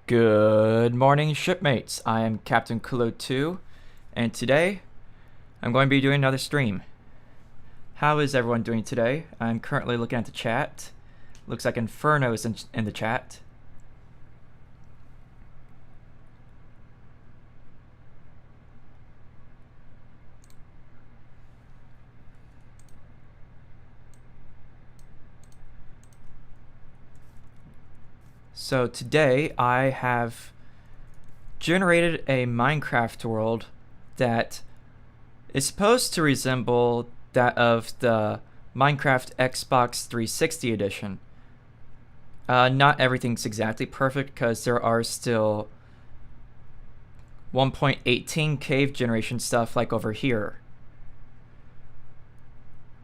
Good morning, shipmates. I am Captain Kulo 2, and today I'm going to be doing another stream. How is everyone doing today? I'm currently looking at the chat. Looks like Inferno is in the chat. So today I have generated a Minecraft world that is supposed to resemble that of the Minecraft Xbox 360 edition. Not everything's exactly perfect because there are still 1.18 cave generation stuff like over here.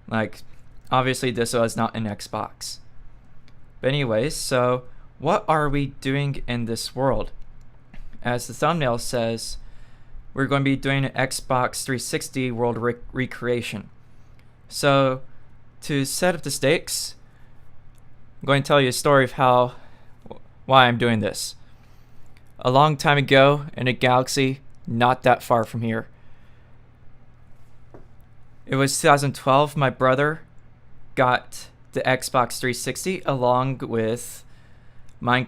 Like, obviously this was not an Xbox. But anyways, so what are we doing in this world? As the thumbnail says, we're going to be doing an Xbox 360 world recreation. So, to set up the stakes, I'm going to tell you a story of why I'm doing this. A long time ago, in a galaxy not that far from here, it was 2012, my brother got the Xbox 360 along with Minecraft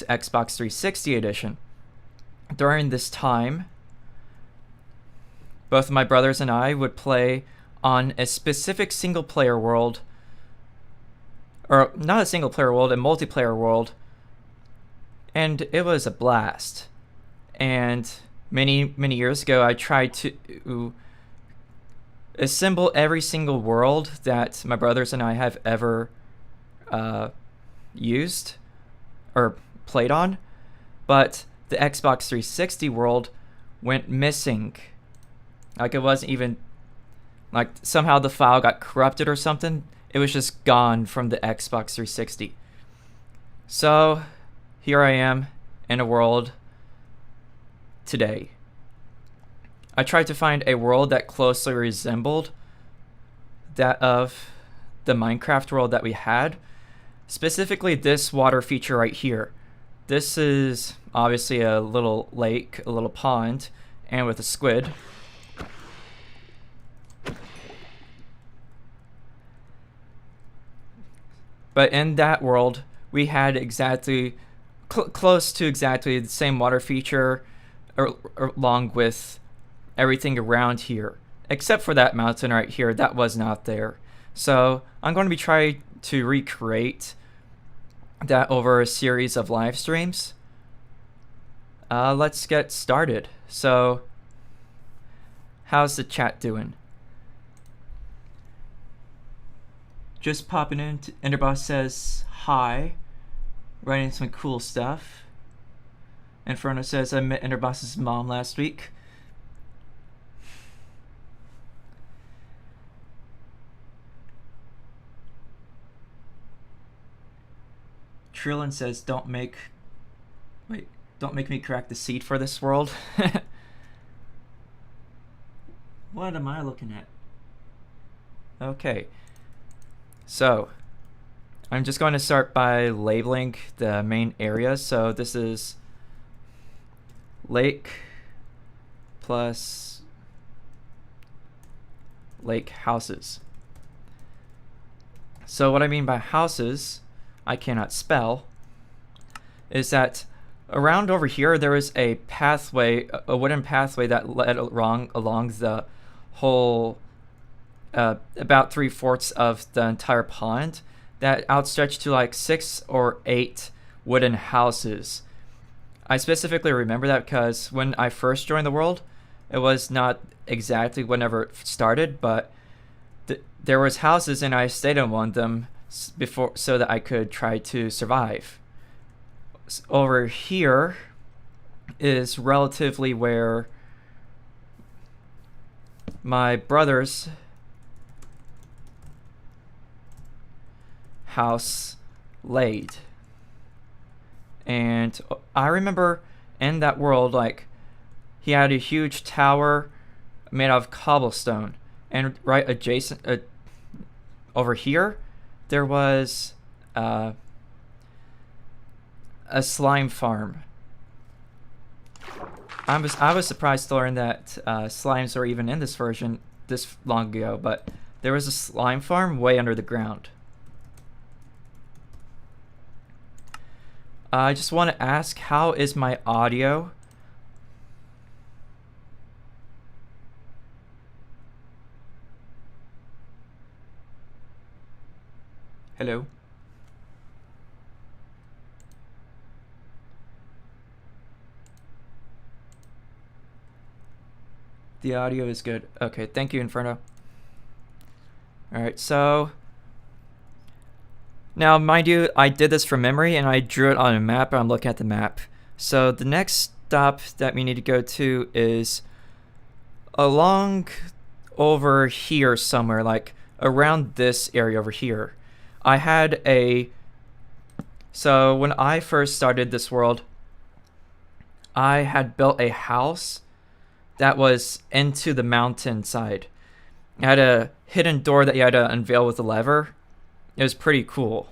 Xbox 360 edition. During this time, both my brothers and I would play on a specific single-player world, or not a single-player world, a multiplayer world, and it was a blast. And many years ago, I tried to assemble every single world that my brothers and I have ever used or played on, but the Xbox 360 world went missing. Like, it wasn't even, like, somehow the file got corrupted or something. It was just gone from the Xbox 360. So here I am in a world today. I tried to find a world that closely resembled that of the Minecraft world that we had. Specifically this water feature right here. This is obviously a little lake, a little pond, and with a squid. But in that world, we had exactly close to exactly the same water feature along with everything around here. Except for that mountain right here, that was not there. So I'm going to be trying to recreate that over a series of live streams. Let's get started. So, how's the chat doing? Just popping in. Enderboss says hi, writing some cool stuff. Inferno says I met Enderboss's mom last week. Trillin says don't make me crack the seed for this world. What am I looking at? Okay. So, I'm just going to start by labeling the main area. So this is lake plus lake houses. So what I mean by houses, I cannot spell, is that around over here there is a pathway, a wooden pathway that led along the whole about 3/4 of the entire pond that outstretched to like 6 or 8 wooden houses. I specifically remember that because when I first joined the world, it was not exactly whenever it started, but there was houses and I stayed in one of them before so that I could try to survive. Over here is relatively where my brother's house laid. And I remember in that world, like, he had a huge tower made out of cobblestone, and right adjacent over here there was a slime farm I was surprised to learn that slimes were even in this version this long ago, but there was a slime farm way under the ground. I just want to ask, how is my audio? Hello? The audio is good. Okay, thank you, Inferno. Alright, so now, mind you, I did this from memory and I drew it on a map, and I'm looking at the map. So the next stop that we need to go to is along over here somewhere, like around this area over here. So when I first started this world, I had built a house that was into the mountainside. It had a hidden door that you had to unveil with a lever. It was pretty cool.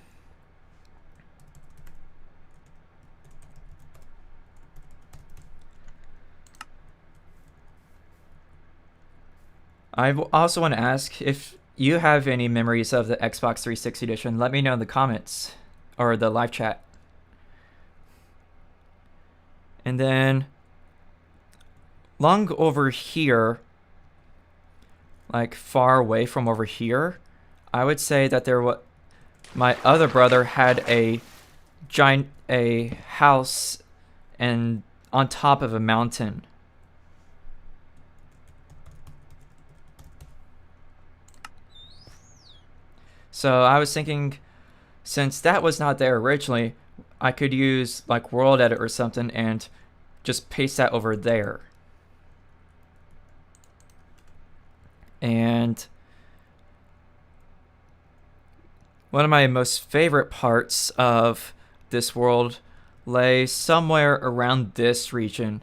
I also want to ask if you have any memories of the Xbox 360 edition. Let me know in the comments or the live chat. And then long over here, like far away from over here, I would say that my other brother had a house and on top of a mountain. So I was thinking, since that was not there originally, I could use like World Edit or something and just paste that over there. And one of my most favorite parts of this world lay somewhere around this region.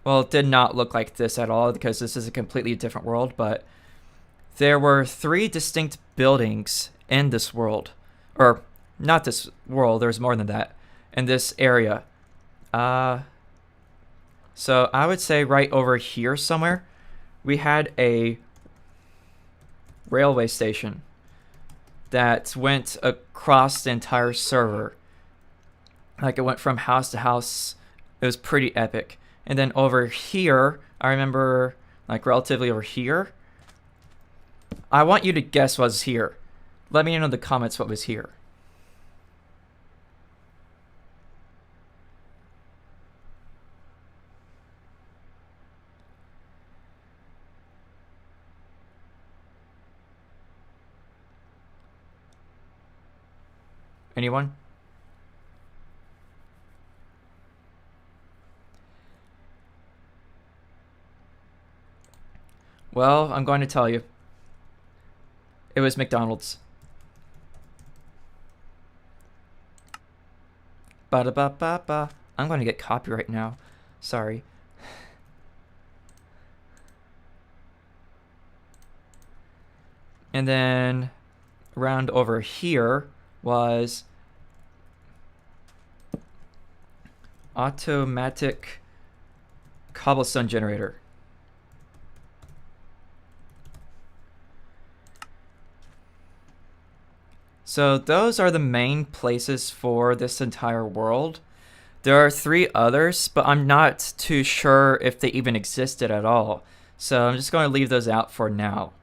Well, it did not look like this at all because this is a completely different world, but there were 3 distinct buildings in this world. Or, not this world, there's more than that, in this area. So I would say right over here somewhere, we had a railway station that went across the entire server. Like, it went from house to house. It was pretty epic. And then over here, I remember, like, relatively over here, I want you to guess what's here. Let me know in the comments what was here. Anyone? Well, I'm going to tell you. It was McDonald's. Ba-da-ba-ba-ba. I'm going to get copyright now. Sorry. And then around over here was automatic cobblestone generator. So those are the main places for this entire world. There are 3 others, but I'm not too sure if they even existed at all. So I'm just going to leave those out for now.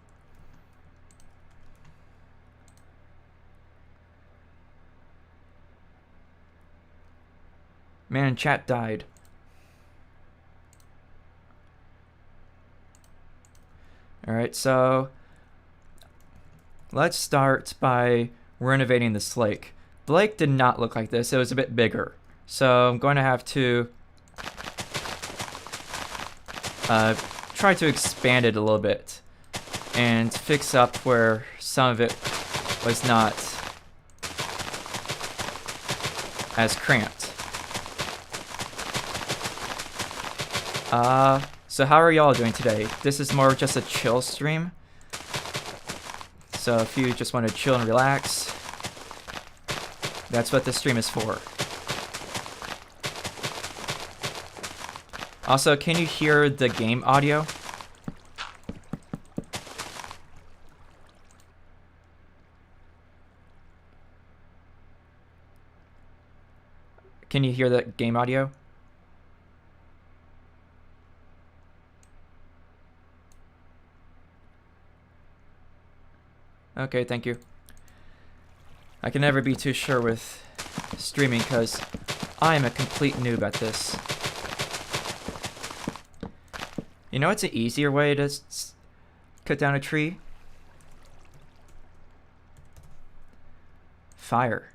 Man, chat died. Alright, so let's start by renovating this lake. The lake did not look like this. It was a bit bigger. So I'm going to have to try to expand it a little bit and fix up where some of it was not as cramped. So how are y'all doing today? This is more just a chill stream. So if you just want to chill and relax, that's what this stream is for. Also, can you hear the game audio? Can you hear the game audio? Okay, thank you. I can never be too sure with streaming because I am a complete noob at this. You know, it's an easier way to cut down a tree. Fire.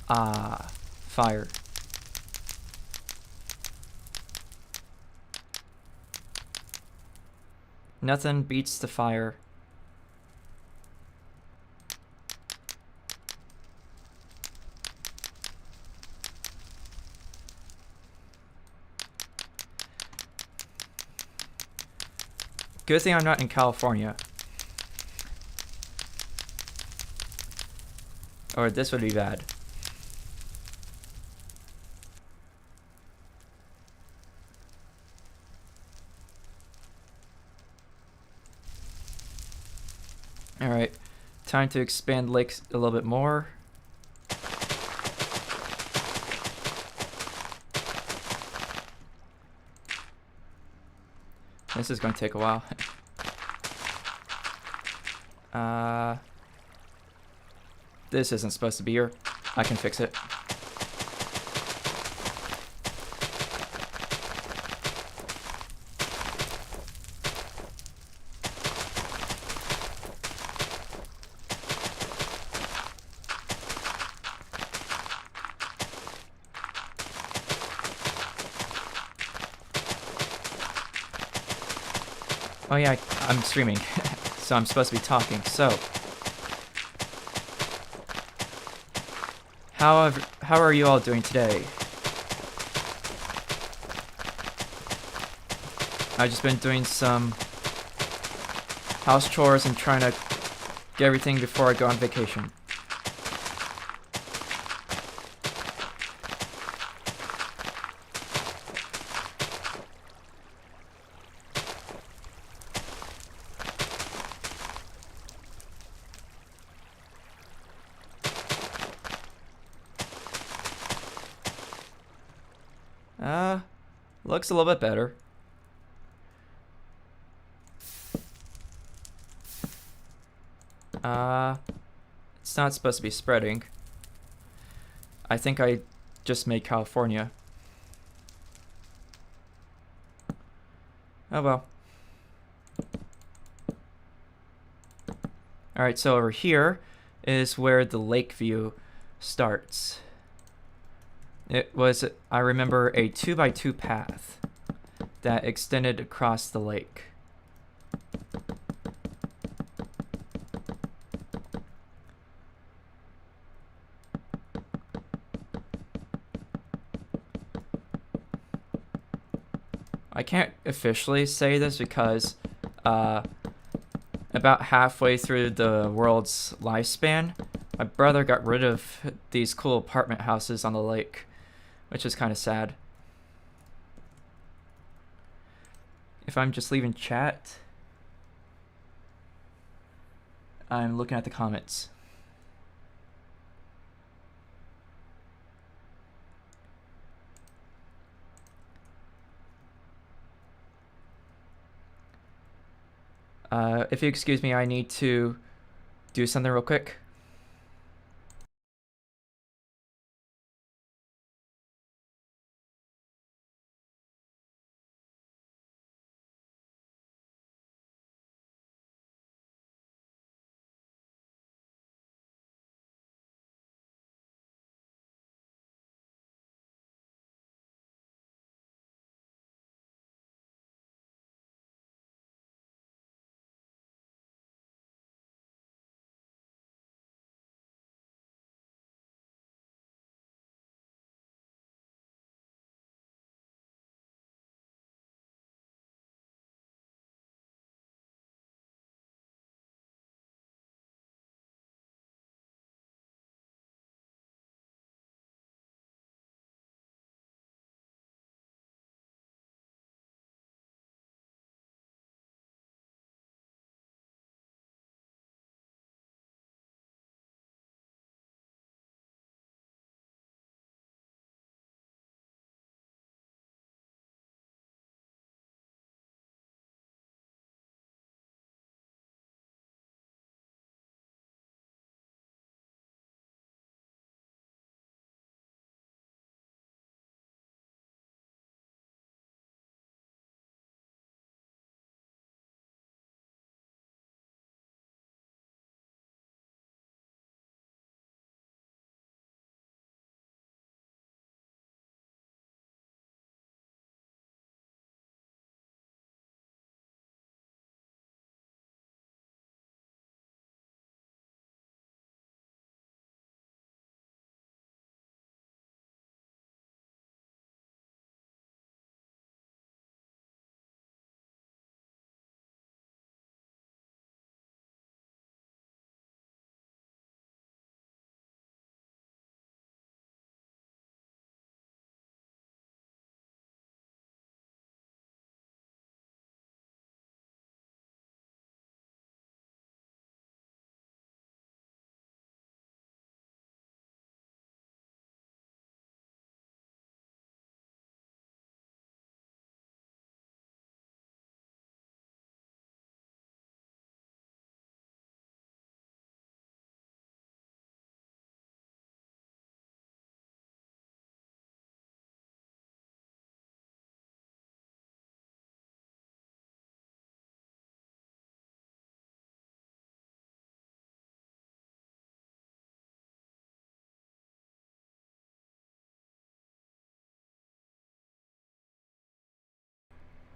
Ah, fire. Nothing beats the fire. Good thing I'm not in California. Or this would be bad. Alright, time to expand lakes a little bit more. This is going to take a while. This isn't supposed to be here. I can fix it. Oh yeah, I'm streaming, so I'm supposed to be talking. So, how are you all doing today? I've just been doing some house chores and trying to get everything before I go on vacation. Looks a little bit better. It's not supposed to be spreading. I think I just made California. Oh well. Alright, so over here is where the lake view starts. It was, I remember, a 2x2 path that extended across the lake. I can't officially say this because about halfway through the world's lifespan, my brother got rid of these cool apartment houses on the lake, which is kind of sad. If I'm just leaving chat, I'm looking at the comments. If you excuse me, I need to do something real quick.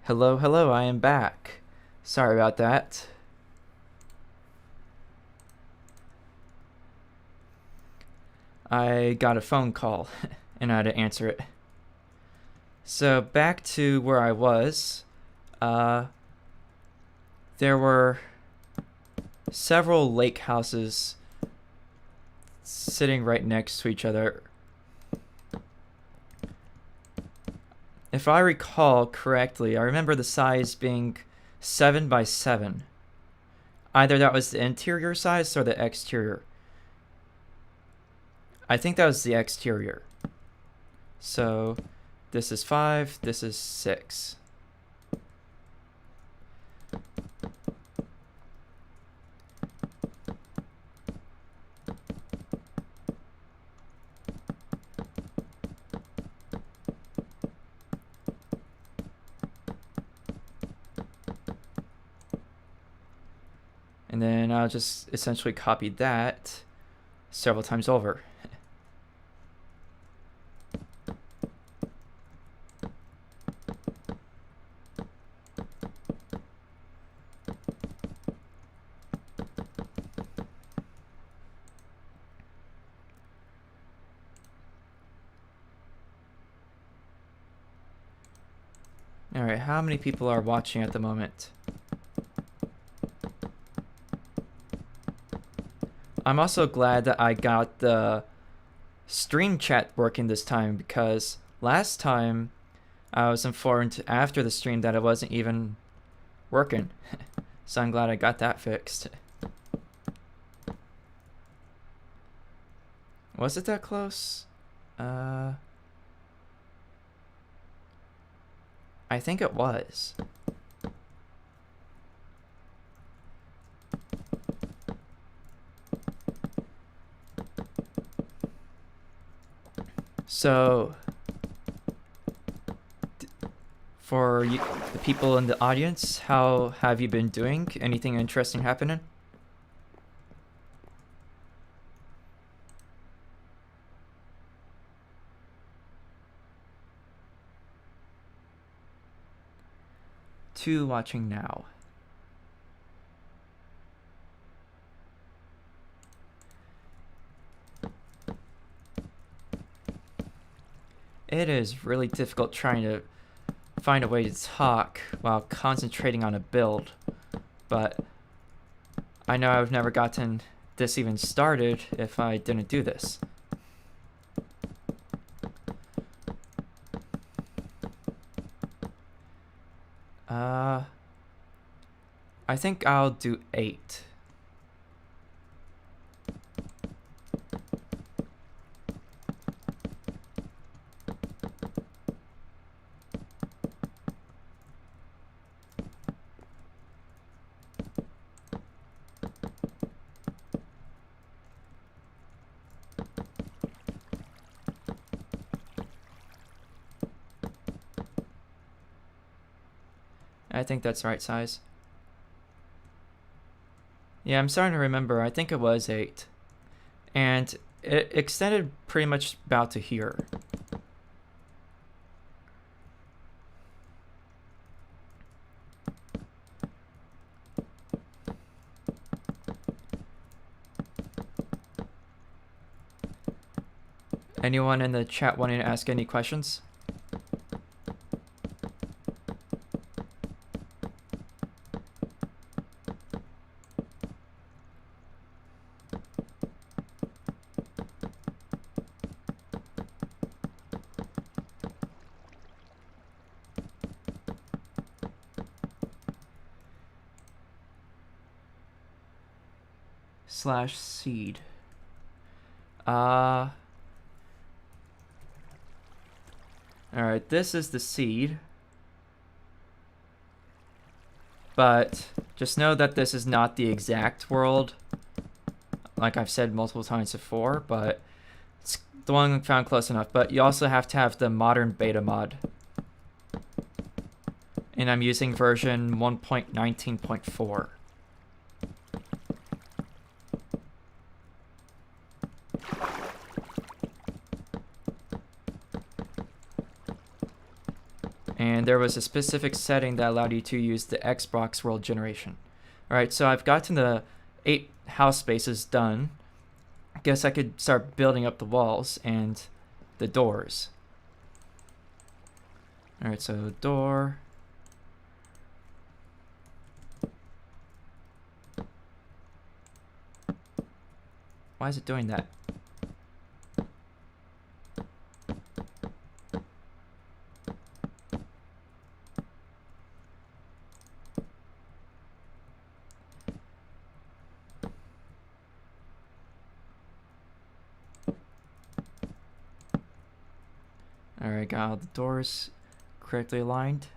Hello, hello, I am back. Sorry about that. I got a phone call and I had to answer it. So back to where I was. There were several lake houses sitting right next to each other. If I recall correctly, I remember the size being 7 by 7. Either that was the interior size or the exterior. I think that was the exterior. So this is 5, this is 6. And then I'll just essentially copy that several times over. Alright, how many people are watching at the moment? I'm also glad that I got the stream chat working this time, because last time I was informed after the stream that it wasn't even working. So I'm glad I got that fixed. Was it that close? I think it was. So, for you, the people in the audience, how have you been doing? Anything interesting happening? Two watching now. It is really difficult trying to find a way to talk while concentrating on a build, but I know I've never gotten this even started if I didn't do this. I think I'll do 8. I think that's the right size. Yeah, I'm starting to remember. I think it was 8. And it extended pretty much about to here. Anyone in the chat wanting to ask any questions? Slash seed. Alright, this is the seed. But just know that this is not the exact world, like I've said multiple times before, but it's the one found close enough. But you also have to have the modern beta mod. And I'm using version 1.19.4. and there was a specific setting that allowed you to use the Xbox world generation. Alright, so I've gotten the 8 house spaces done. I guess I could start building up the walls and the doors. Alright, so door. Why is it doing that? Alright, got all the doors correctly aligned.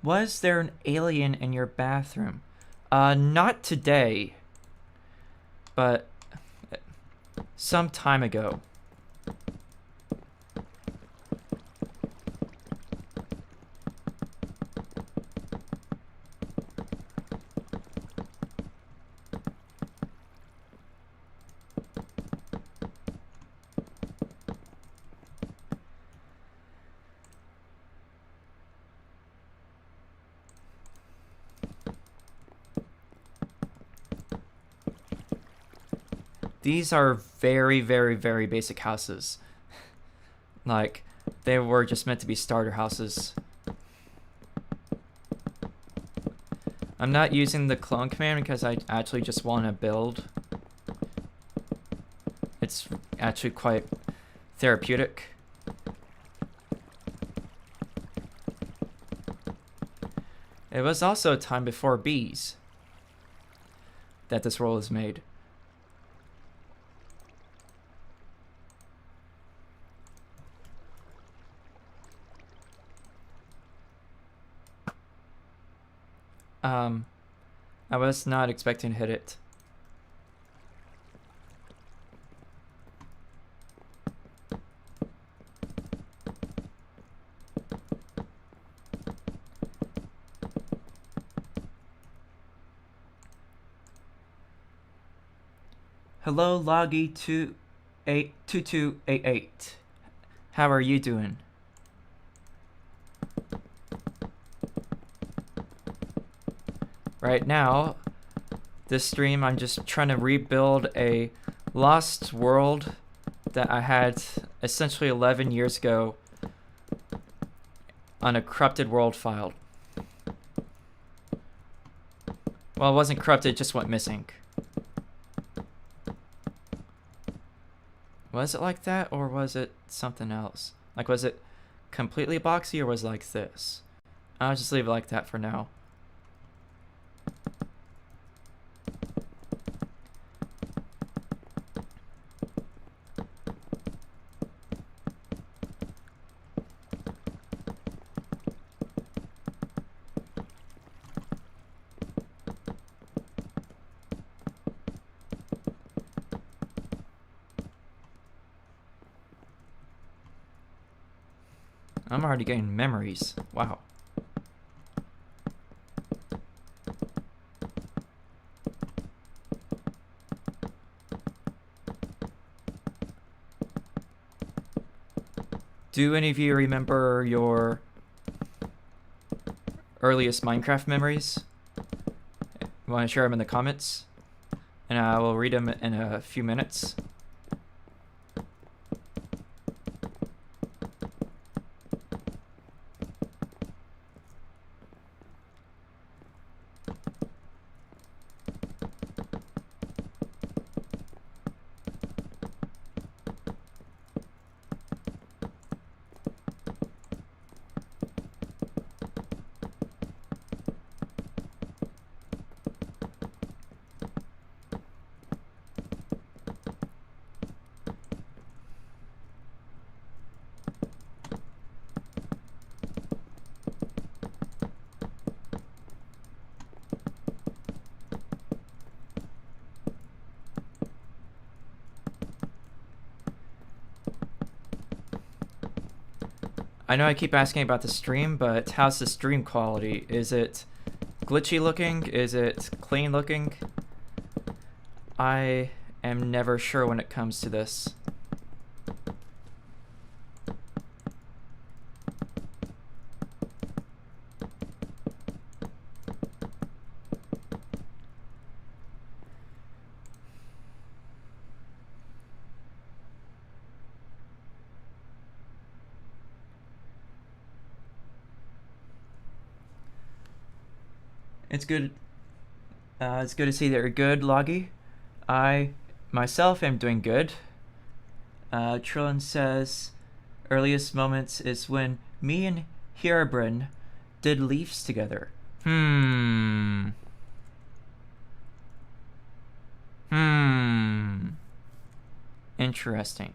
Was there an alien in your bathroom? Not today, but some time ago. These are very, very, very basic houses. Like, they were just meant to be starter houses. I'm not using the clone command because I actually just want to build. It's actually quite therapeutic. It was also a time before bees that this world was made. I was not expecting to hit it. Hello, Loggy2288. How are you doing? Right now, this stream, I'm just trying to rebuild a lost world that I had essentially 11 years ago on a corrupted world file. Well, it wasn't corrupted, it just went missing. Was it like that, or was it something else? Like, was it completely boxy, or was it like this? I'll just leave it like that for now. I'm already getting memories. Wow. Do any of you remember your earliest Minecraft memories? You want to share them in the comments? And I will read them in a few minutes. I know I keep asking about the stream, but how's the stream quality? Is it glitchy looking? Is it clean looking? I am never sure when it comes to this. It's good. It's good to see that you're good, Loggy. I myself am doing good. Trillin says, earliest moments is when me and Herobrine did Leafs together. Interesting.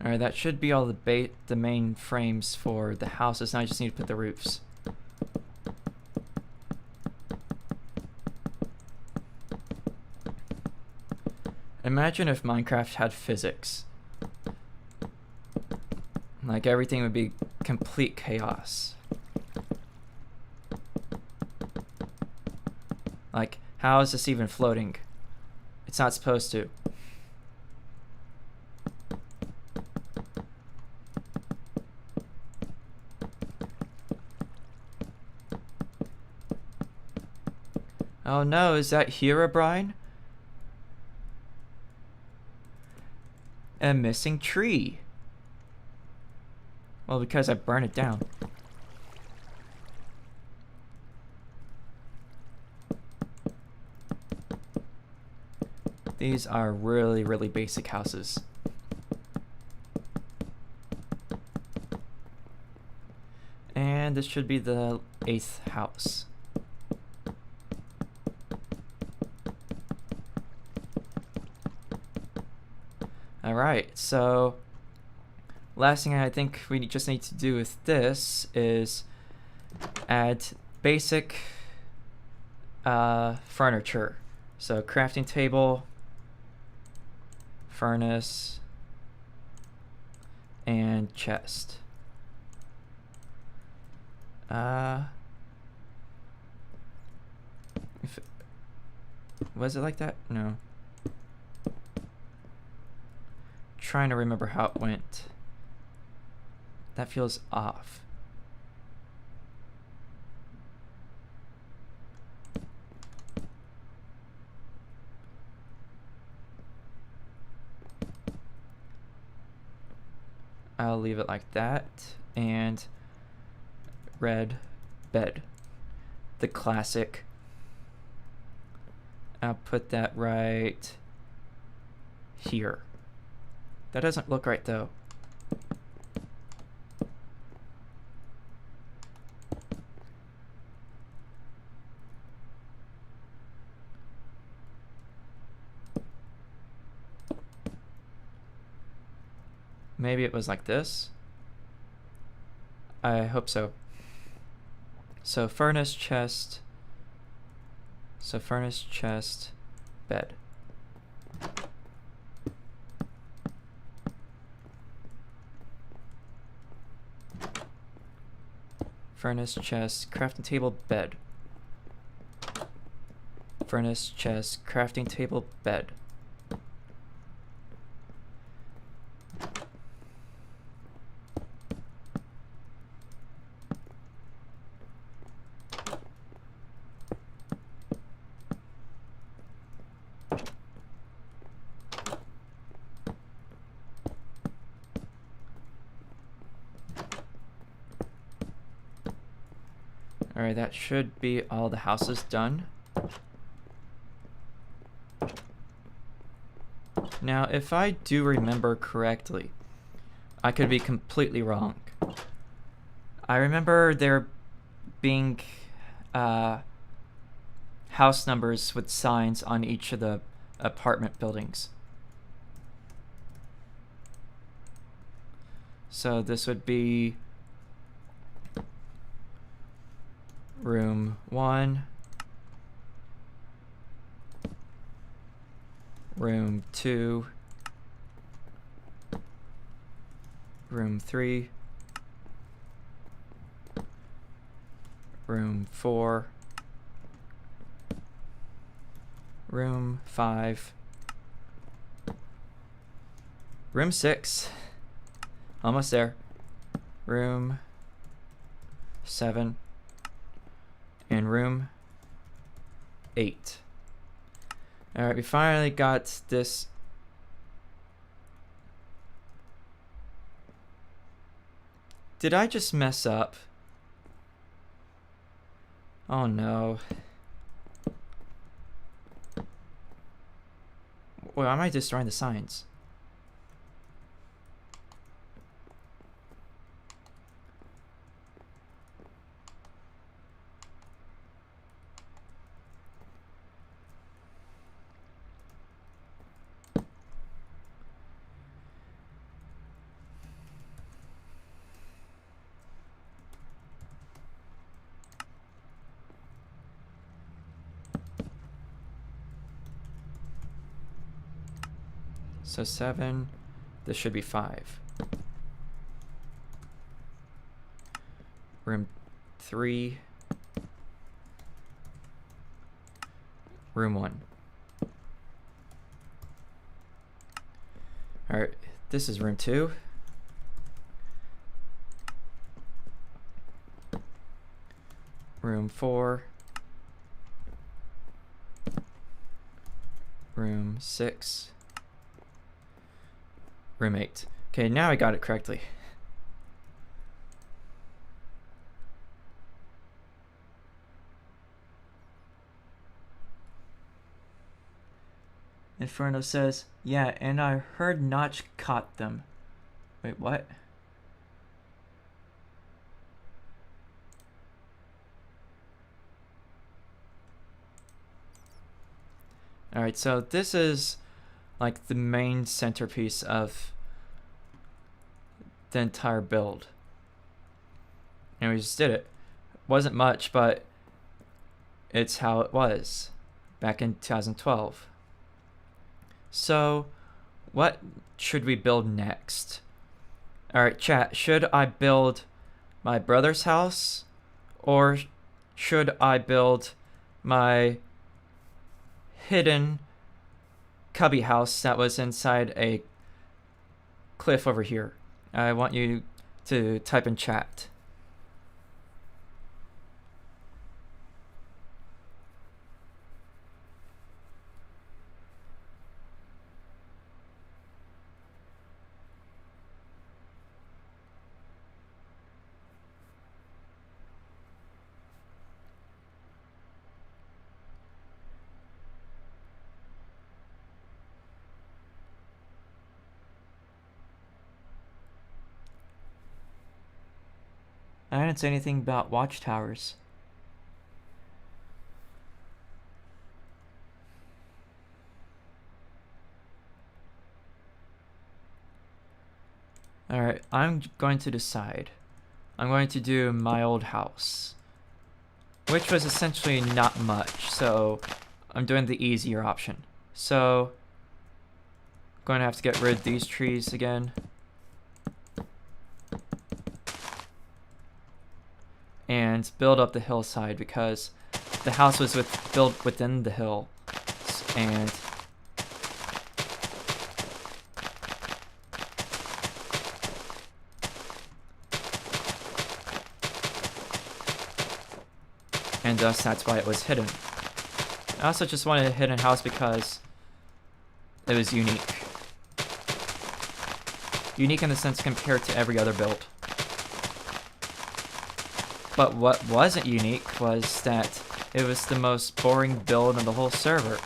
Alright, that should be all the main frames for the houses. Now I just need to put the roofs. Imagine if Minecraft had physics. Like, everything would be complete chaos. Like, how is this even floating? It's not supposed to. Oh no, is that Herobrine? A missing tree. Well, because I burned it down. These are really, really basic houses. And this should be the 8th house. Alright, so last thing I think we just need to do with this is add basic furniture. So crafting table, furnace, and chest. Was it like that? No. Trying to remember how it went. That feels off. I'll leave it like that. And red bed. The classic. I'll put that right here. That doesn't look right though. Maybe it was like this. I hope so. So furnace, chest. So furnace, chest, bed. Furnace, chest, crafting table, bed. Furnace, chest, crafting table, bed. Alright, that should be all the houses done. Now, if I do remember correctly, I could be completely wrong. I remember there being house numbers with signs on each of the apartment buildings. So this would be room 1, room 2, room 3, room 4, room 5, room 6, almost there, room 7, and room 8. Alright, we finally got this. Did I just mess up? Oh no. Why am I destroying the signs? So 7, this should be 5. Room 3, room 1. Alright, this is room 2. Room 4. Room 6. Room 8. Okay, now I got it correctly. Inferno says, yeah, and I heard Notch caught them. Wait, what? Alright, so this is like the main centerpiece of the entire build. And we just did it. Wasn't much, but it's how it was back in 2012. So, what should we build next? Alright, chat, should I build my brother's house? Or should I build my hidden cubby house that was inside a cliff over here? I want you to type in chat. I didn't say anything about watchtowers. Alright, I'm going to decide. I'm going to do my old house, which was essentially not much, so I'm doing the easier option. So, I'm going to have to get rid of these trees again. And build up the hillside because the house was built within the hill, and thus that's why it was hidden. I also just wanted a hidden house because it was unique. Unique in the sense compared to every other build. But what wasn't unique was that it was the most boring build on the whole server.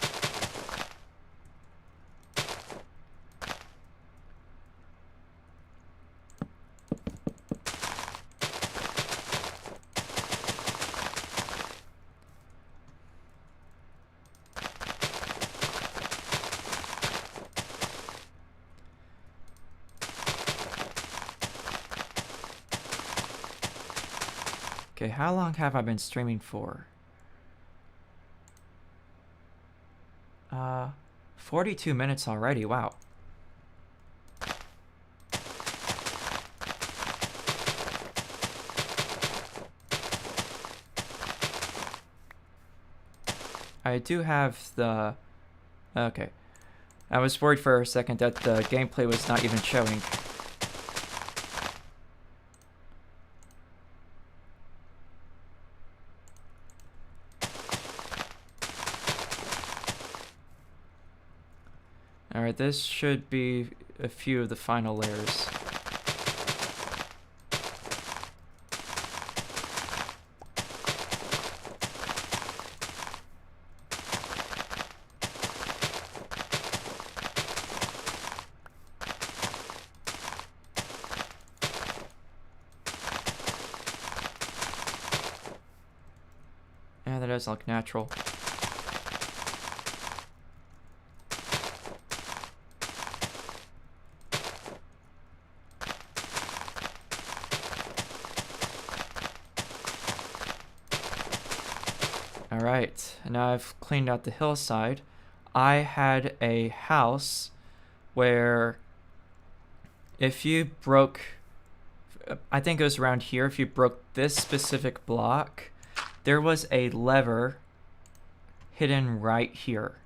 Okay, how long have I been streaming for? 42 minutes already, wow. I do have the... Okay. I was worried for a second that the gameplay was not even showing. Alright, this should be a few of the final layers. Yeah, that does look natural. Alright, now I've cleaned out the hillside. I had a house where if you broke, I think it was around here, if you broke this specific block, there was a lever hidden right here.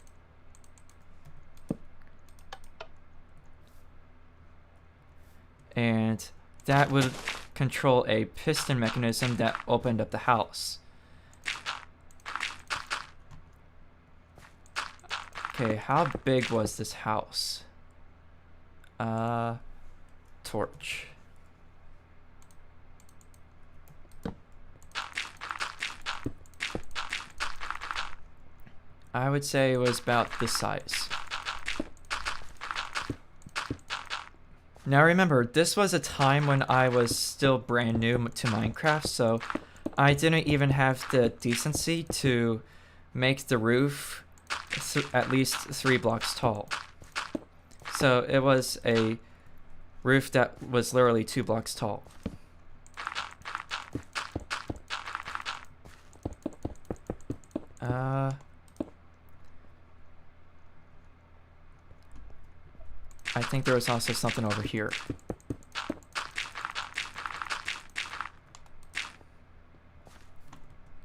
And that would control a piston mechanism that opened up the house. Okay, how big was this house? Torch. I would say it was about this size. Now remember, this was a time when I was still brand new to Minecraft, so I didn't even have the decency to make the roof at least 3 blocks tall. So it was a roof that was literally 2 blocks tall. I think there was also something over here.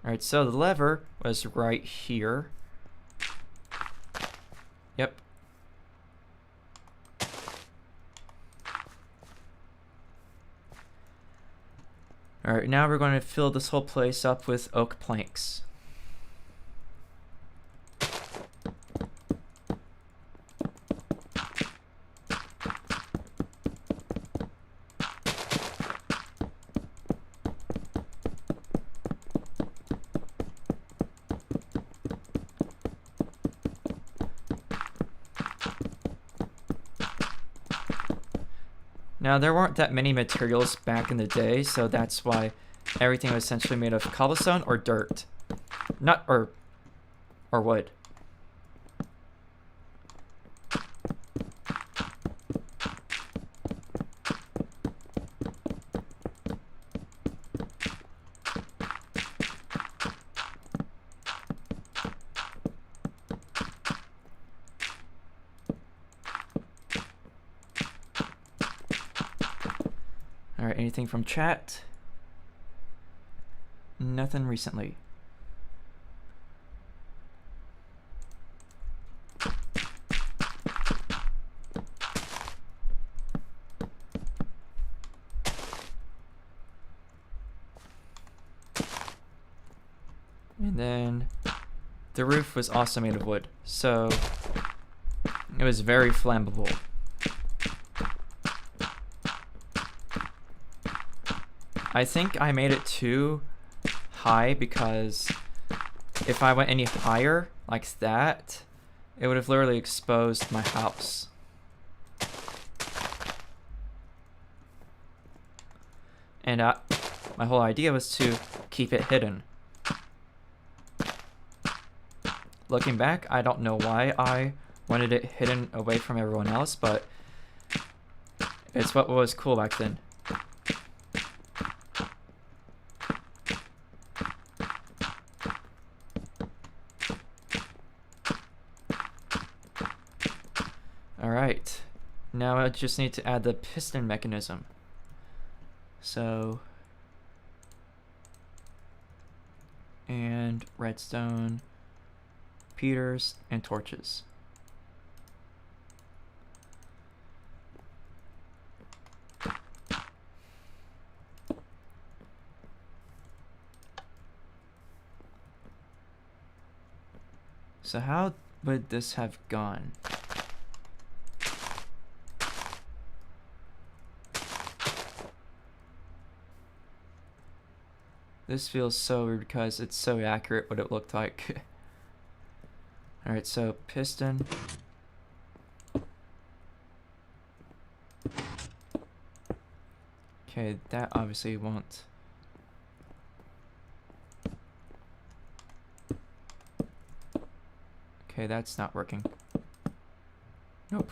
Alright, so the lever was right here. Yep. Alright, now we're going to fill this whole place up with oak planks. Now, there weren't that many materials back in the day, so that's why everything was essentially made of cobblestone or dirt. Not, or wood. Alright, anything from chat? Nothing recently. And then the roof was also made of wood, so it was very flammable. I think I made it too high because if I went any higher like that, it would have literally exposed my house. And my whole idea was to keep it hidden. Looking back, I don't know why I wanted it hidden away from everyone else, but it's what was cool back then. Alright, now I just need to add the piston mechanism. So, and redstone, Peters, and torches. So how would this have gone? This feels so weird because it's so accurate what it looked like. Alright, so piston. Okay, that obviously won't. Okay, that's not working. Nope.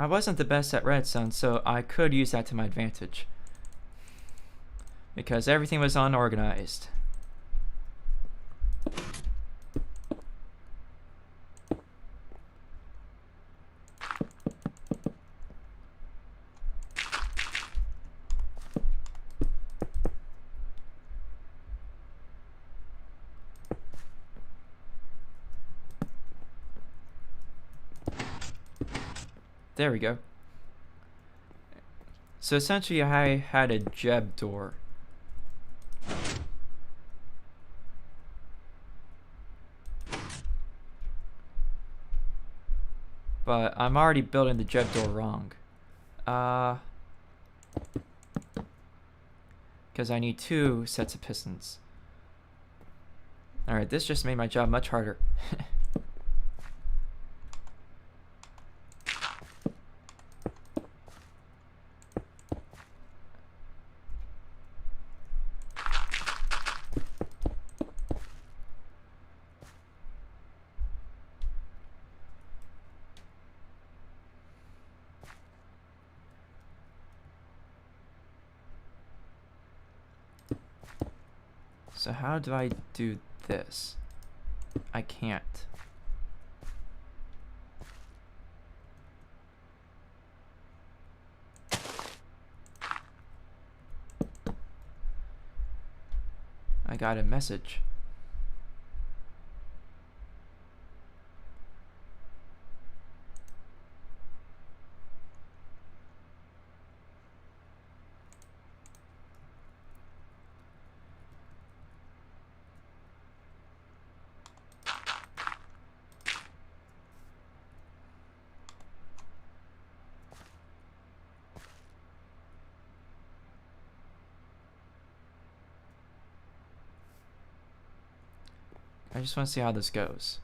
I wasn't the best at redstone, so I could use that to my advantage. Because everything was unorganized. There we go. So essentially I had a Jeb door. But I'm already building the Jeb door wrong. Because I need 2 sets of pistons. Alright, this just made my job much harder. So how do I do this? I can't. I got a message. I just want to see how this goes.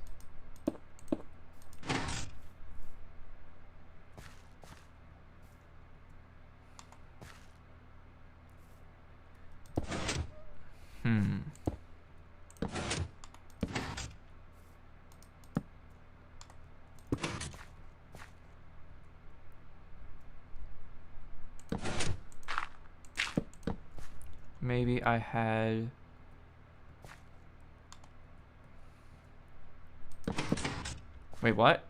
Maybe I had... Wait, what?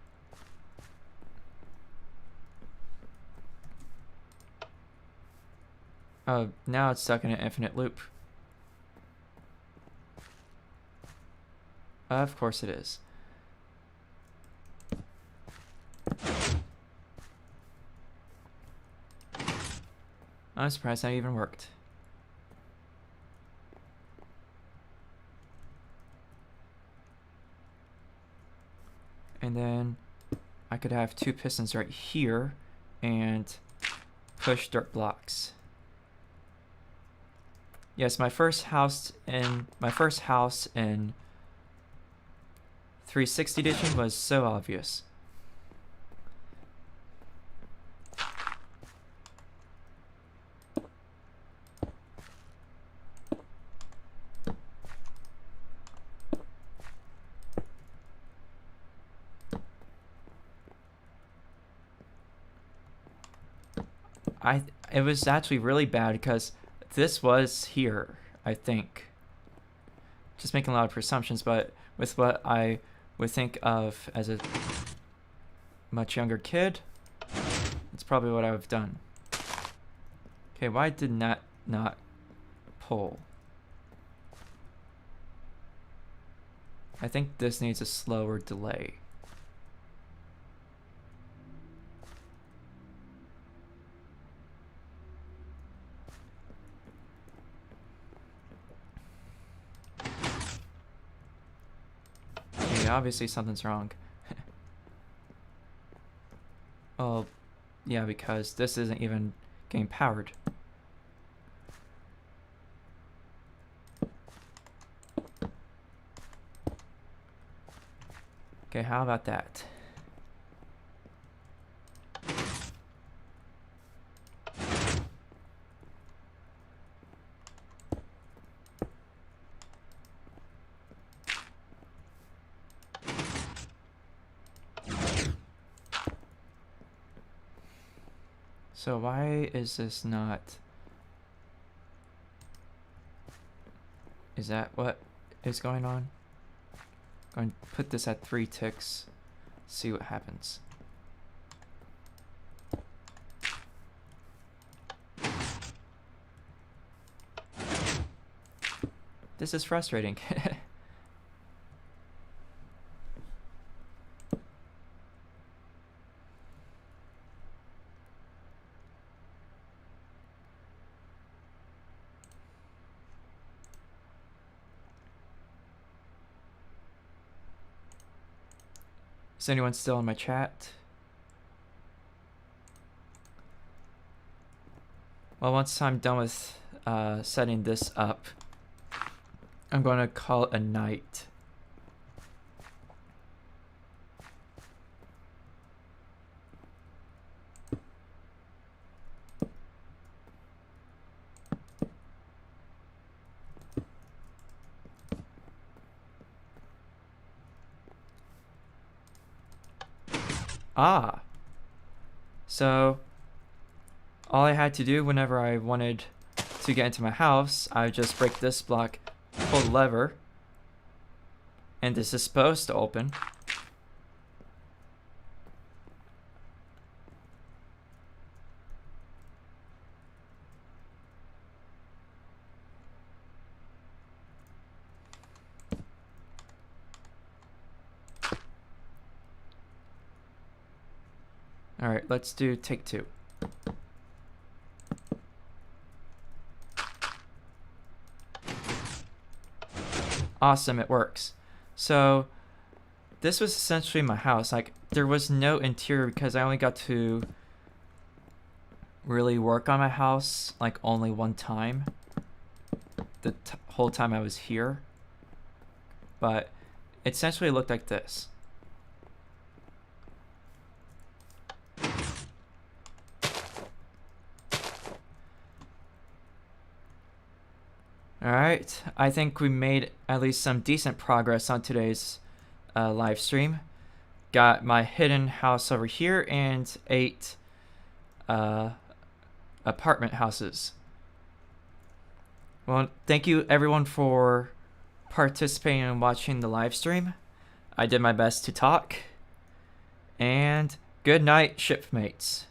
Oh, now it's stuck in an infinite loop. Of course it is. I'm surprised that even worked. And then I could have 2 pistons right here and push dirt blocks. Yes, my first house in 360 edition was so obvious. It was actually really bad because this was here, I think. Just making a lot of presumptions, but with what I would think of as a much younger kid, it's probably what I would have done. Okay, why did that not pull? I think this needs a slower delay. Okay, obviously something's wrong. Oh, Yeah, because this isn't even getting powered. Okay, how about that? So why is this not... Is that what is going on? I'm going to put this at 3 ticks, see what happens. This is frustrating. Is anyone still in my chat? Well, once I'm done with setting this up, I'm going to call it a night. Ah, so all I had to do whenever I wanted to get into my house, I would just break this block, pull the lever, and this is supposed to open. All right, let's do take 2. Awesome, it works. So this was essentially my house. Like, there was no interior because I only got to really work on my house like only one time the whole time I was here. But it essentially looked like this. Alright, I think we made at least some decent progress on today's live stream. Got my hidden house over here and 8 apartment houses. Well, thank you everyone for participating and watching the live stream. I did my best to talk. And good night, shipmates.